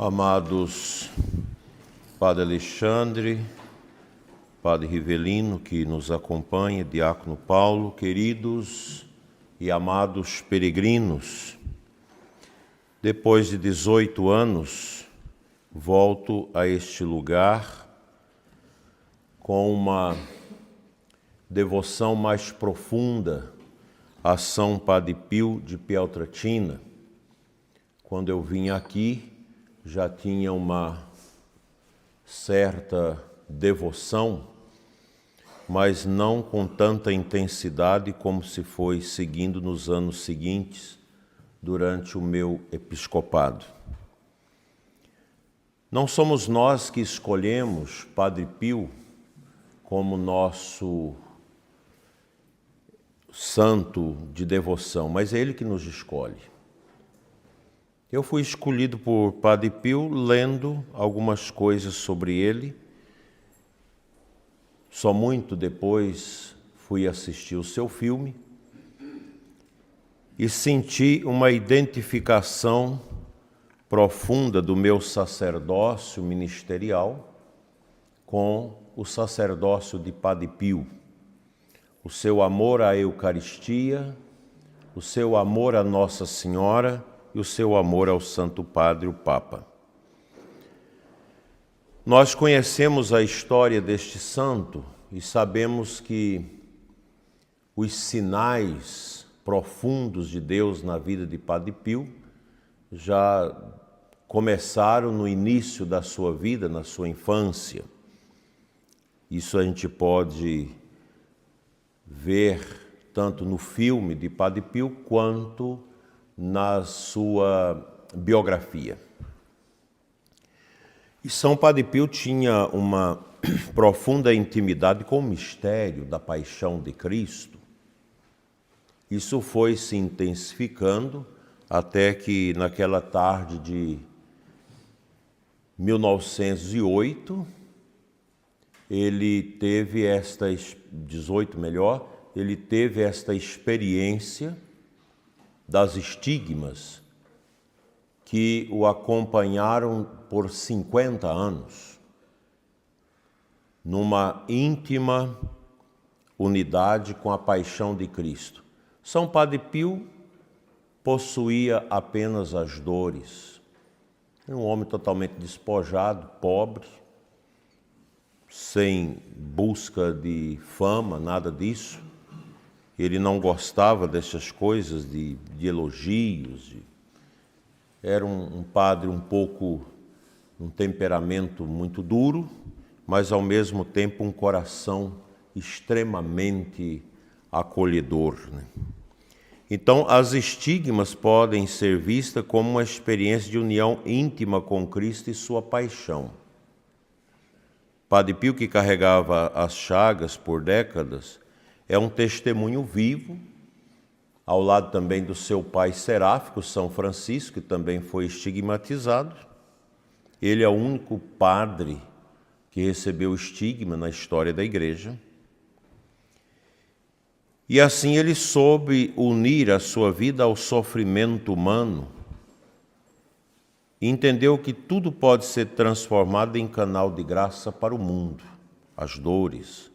Amados Padre Alexandre, Padre Rivelino, que nos acompanha, Diácono Paulo, queridos e amados peregrinos, depois de 18 anos, volto a este lugar com uma devoção mais profunda a São Padre Pio de Pietrelcina. Quando eu vim aqui, já tinha uma certa devoção, mas não com tanta intensidade como se foi seguindo nos anos seguintes, durante o meu episcopado. Não somos nós que escolhemos Padre Pio como nosso santo de devoção, mas é ele que nos escolhe. Eu fui escolhido por Padre Pio lendo algumas coisas sobre ele. Só muito depois fui assistir o seu filme e senti uma identificação profunda do meu sacerdócio ministerial com o sacerdócio de Padre Pio. O seu amor à Eucaristia, o seu amor à Nossa Senhora e o seu amor ao Santo Padre, o Papa. Nós conhecemos a história deste santo e sabemos que os sinais profundos de Deus na vida de Padre Pio já começaram no início da sua vida, na sua infância. Isso a gente pode ver tanto no filme de Padre Pio quanto na sua biografia. E São Padre Pio tinha uma profunda intimidade com o mistério da paixão de Cristo. Isso foi se intensificando até que naquela tarde de 1908, ele teve esta experiência das estigmas que o acompanharam por 50 anos, numa íntima unidade com a paixão de Cristo. São Padre Pio possuía apenas as dores. Era um homem totalmente despojado, pobre, sem busca de fama, nada disso. Ele não gostava dessas coisas de elogios. Era um padre um temperamento muito duro, mas ao mesmo tempo um coração extremamente acolhedor, né? Então, as estigmas podem ser vistas como uma experiência de união íntima com Cristo e sua paixão. Padre Pio, que carregava as chagas por décadas, é um testemunho vivo, ao lado também do seu pai seráfico, São Francisco, que também foi estigmatizado. Ele é o único padre que recebeu estigma na história da Igreja. E assim ele soube unir a sua vida ao sofrimento humano e entendeu que tudo pode ser transformado em canal de graça para o mundo, as dores.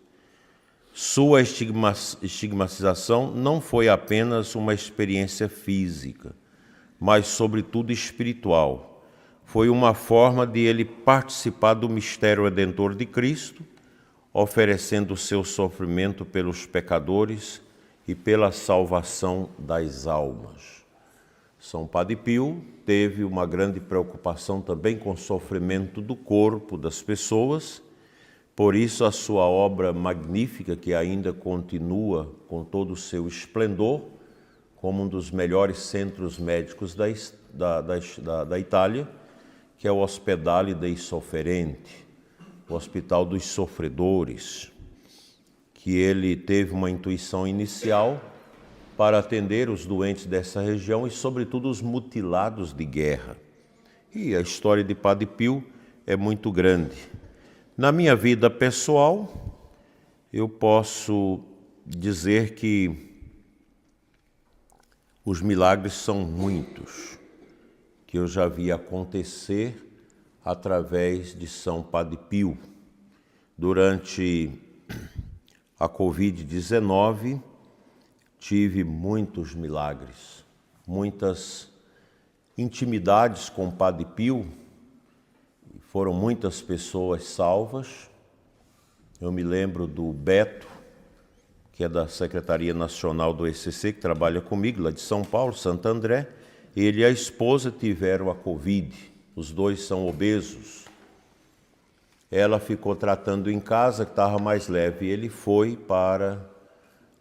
Sua estigmatização não foi apenas uma experiência física, mas sobretudo espiritual. Foi uma forma de ele participar do mistério redentor de Cristo, oferecendo o seu sofrimento pelos pecadores e pela salvação das almas. São Padre Pio teve uma grande preocupação também com o sofrimento do corpo das pessoas. Por isso, a sua obra magnífica, que ainda continua com todo o seu esplendor, como um dos melhores centros médicos da Itália, que é o Ospedale dei Sofferenti, o Hospital dos Sofredores, que ele teve uma intuição inicial para atender os doentes dessa região e, sobretudo, os mutilados de guerra. E a história de Padre Pio é muito grande. Na minha vida pessoal, eu posso dizer que os milagres são muitos, que eu já vi acontecer através de São Padre Pio. Durante a Covid-19, tive muitos milagres, muitas intimidades com o Padre Pio, foram muitas pessoas salvas. Eu me lembro do Beto, que é da Secretaria Nacional do ECC, que trabalha comigo, lá de São Paulo, Santo André. Ele e a esposa tiveram a Covid, os dois são obesos. Ela ficou tratando em casa, que estava mais leve. Ele foi para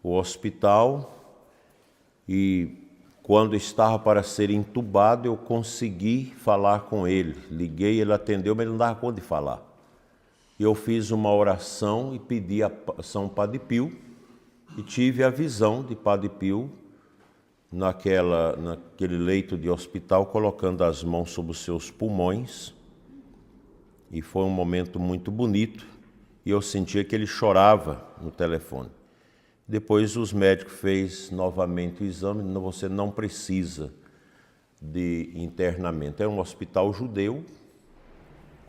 o hospital e, quando estava para ser entubado, eu consegui falar com ele. Liguei, ele atendeu, mas ele não dava conta de falar. Eu fiz uma oração e pedi a São Padre Pio e tive a visão de Padre Pio naquele leito de hospital, colocando as mãos sobre os seus pulmões. E foi um momento muito bonito e eu sentia que ele chorava no telefone. Depois os médicos fez novamente o exame, você não precisa de internamento. É um hospital judeu.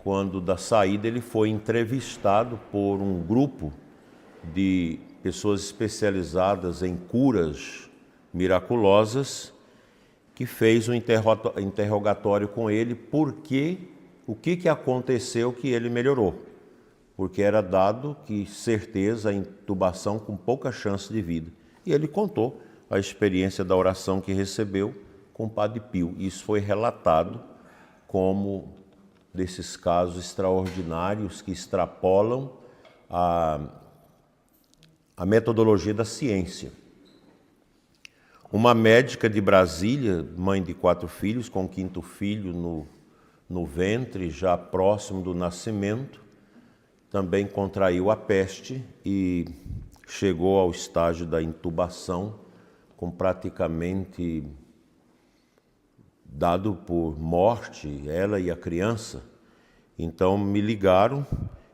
Quando da saída ele foi entrevistado por um grupo de pessoas especializadas em curas miraculosas, que fez um interrogatório com ele, o que aconteceu que ele melhorou. Porque era dado que certeza a intubação com pouca chance de vida. E ele contou a experiência da oração que recebeu com o Padre Pio. Isso foi relatado como desses casos extraordinários que extrapolam a metodologia da ciência. Uma médica de Brasília, mãe de 4 filhos, com o 5º filho no ventre, já próximo do nascimento, também contraiu a peste e chegou ao estágio da intubação, com praticamente dado por morte, ela e a criança. Então me ligaram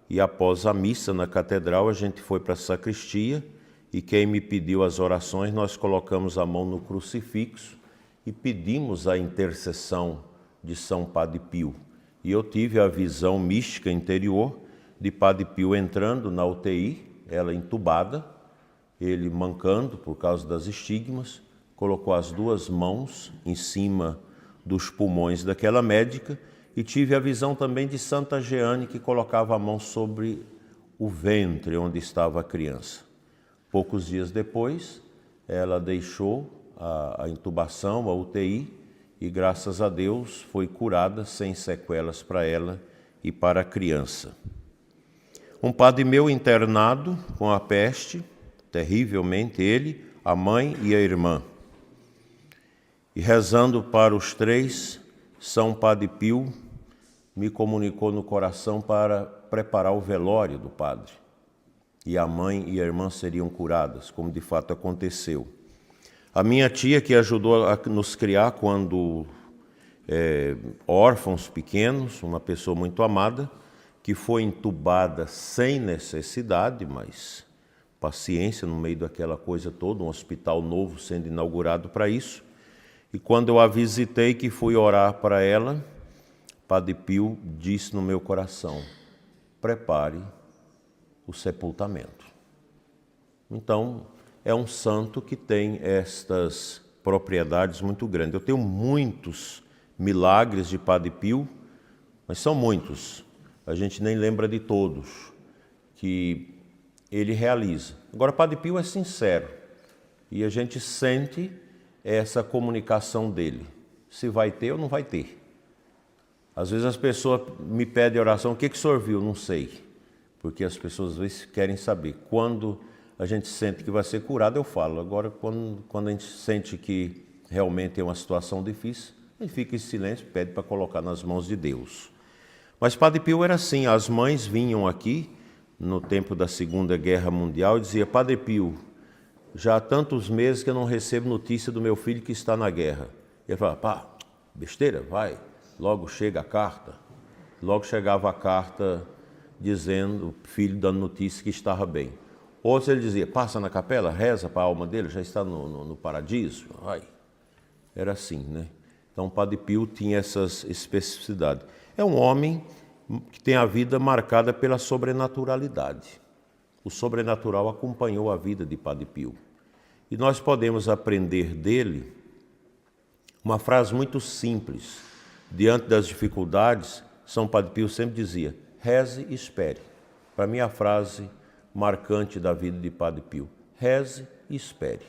e após a missa na catedral a gente foi para a sacristia e quem me pediu as orações, nós colocamos a mão no crucifixo e pedimos a intercessão de São Padre Pio. E eu tive a visão mística interior de Padre Pio entrando na UTI, ela entubada, ele mancando por causa das estigmas, colocou as 2 mãos em cima dos pulmões daquela médica e tive a visão também de Santa Jeane, que colocava a mão sobre o ventre onde estava a criança. Poucos dias depois, ela deixou a intubação, a UTI, e graças a Deus foi curada sem sequelas para ela e para a criança. Um padre meu internado com a peste, terrivelmente, ele, a mãe e a irmã. E rezando para os 3, São Padre Pio me comunicou no coração para preparar o velório do padre. E a mãe e a irmã seriam curadas, como de fato aconteceu. A minha tia, que ajudou a nos criar quando órfãos pequenos, uma pessoa muito amada, que foi entubada sem necessidade, mas paciência no meio daquela coisa toda, um hospital novo sendo inaugurado para isso. E quando eu a visitei, que fui orar para ela, Padre Pio disse no meu coração: prepare o sepultamento. Então, é um santo que tem estas propriedades muito grandes. Eu tenho muitos milagres de Padre Pio, mas são muitos. A gente nem lembra de todos que ele realiza. Agora, Padre Pio é sincero e a gente sente essa comunicação dele. Se vai ter ou não vai ter. Às vezes as pessoas me pedem oração, o que o senhor viu? Não sei. Porque as pessoas às vezes querem saber. Quando a gente sente que vai ser curado, eu falo. Agora, quando a gente sente que realmente é uma situação difícil, a gente fica em silêncio, pede para colocar nas mãos de Deus. Mas Padre Pio era assim, as mães vinham aqui, no tempo da Segunda Guerra Mundial, e diziam: Padre Pio, já há tantos meses que eu não recebo notícia do meu filho que está na guerra. Ele falava: pá, besteira, vai, logo chega a carta. Logo chegava a carta dizendo, o filho dando notícia que estava bem. Outros ele dizia: passa na capela, reza para a alma dele, já está no paradiso. Ai, era assim, né? Então Padre Pio tinha essas especificidades. É um homem que tem a vida marcada pela sobrenaturalidade. O sobrenatural acompanhou a vida de Padre Pio. E nós podemos aprender dele uma frase muito simples. Diante das dificuldades, São Padre Pio sempre dizia: reze e espere. Para mim, a frase marcante da vida de Padre Pio: reze e espere.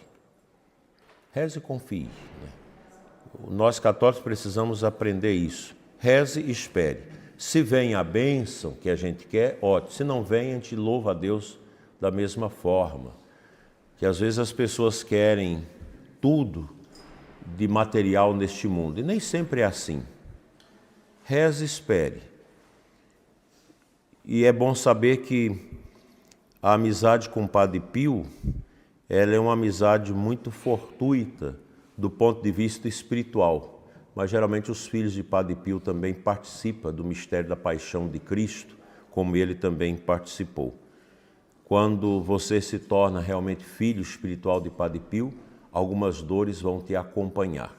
Reze e confie. Nós católicos precisamos aprender isso. Reze e espere. Se vem a bênção que a gente quer, ótimo. Se não vem, a gente louva a Deus da mesma forma. Que às vezes as pessoas querem tudo de material neste mundo. E nem sempre é assim. Reze e espere. E é bom saber que a amizade com o Padre Pio, ela é uma amizade muito fortuita do ponto de vista espiritual. Mas geralmente os filhos de Padre Pio também participam do mistério da paixão de Cristo, como ele também participou. Quando você se torna realmente filho espiritual de Padre Pio, algumas dores vão te acompanhar.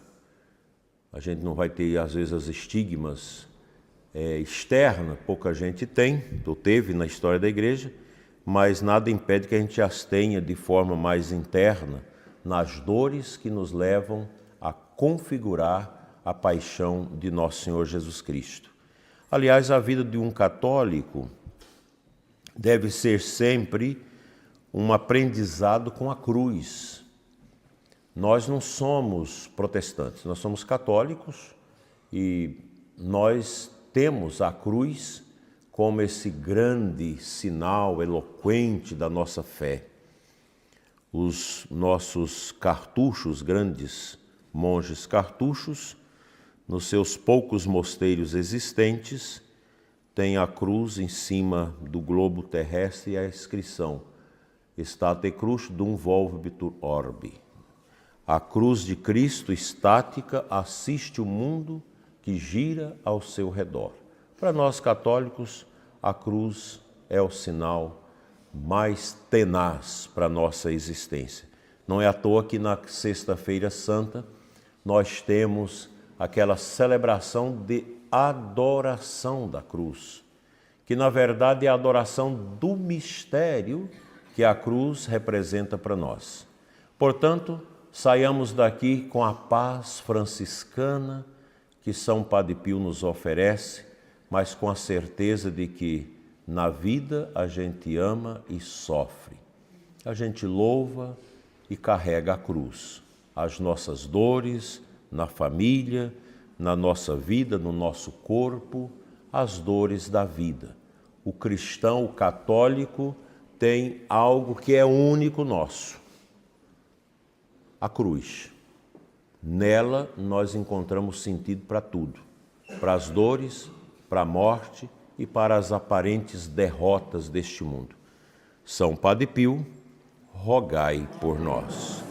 A gente não vai ter, às vezes, as estigmas externas, pouca gente tem, ou teve na história da igreja, mas nada impede que a gente as tenha de forma mais interna, nas dores que nos levam a configurar a paixão de Nosso Senhor Jesus Cristo. Aliás, a vida de um católico deve ser sempre um aprendizado com a cruz. Nós não somos protestantes, nós somos católicos e nós temos a cruz como esse grande sinal eloquente da nossa fé. Os nossos cartuchos, grandes monges cartuchos, nos seus poucos mosteiros existentes, tem a cruz em cima do globo terrestre e a inscrição State Crux dum volvitur orbi. A cruz de Cristo estática assiste o mundo que gira ao seu redor. Para nós católicos, a cruz é o sinal mais tenaz para a nossa existência. Não é à toa que na Sexta-feira Santa nós temos aquela celebração de adoração da cruz, que na verdade é a adoração do mistério que a cruz representa para nós. Portanto, saiamos daqui com a paz franciscana que São Padre Pio nos oferece, mas com a certeza de que na vida a gente ama e sofre. A gente louva e carrega a cruz, as nossas dores, na família, na nossa vida, no nosso corpo, as dores da vida. O cristão, o católico, tem algo que é único nosso: a cruz. Nela nós encontramos sentido para tudo, para as dores, para a morte e para as aparentes derrotas deste mundo. São Padre Pio, rogai por nós.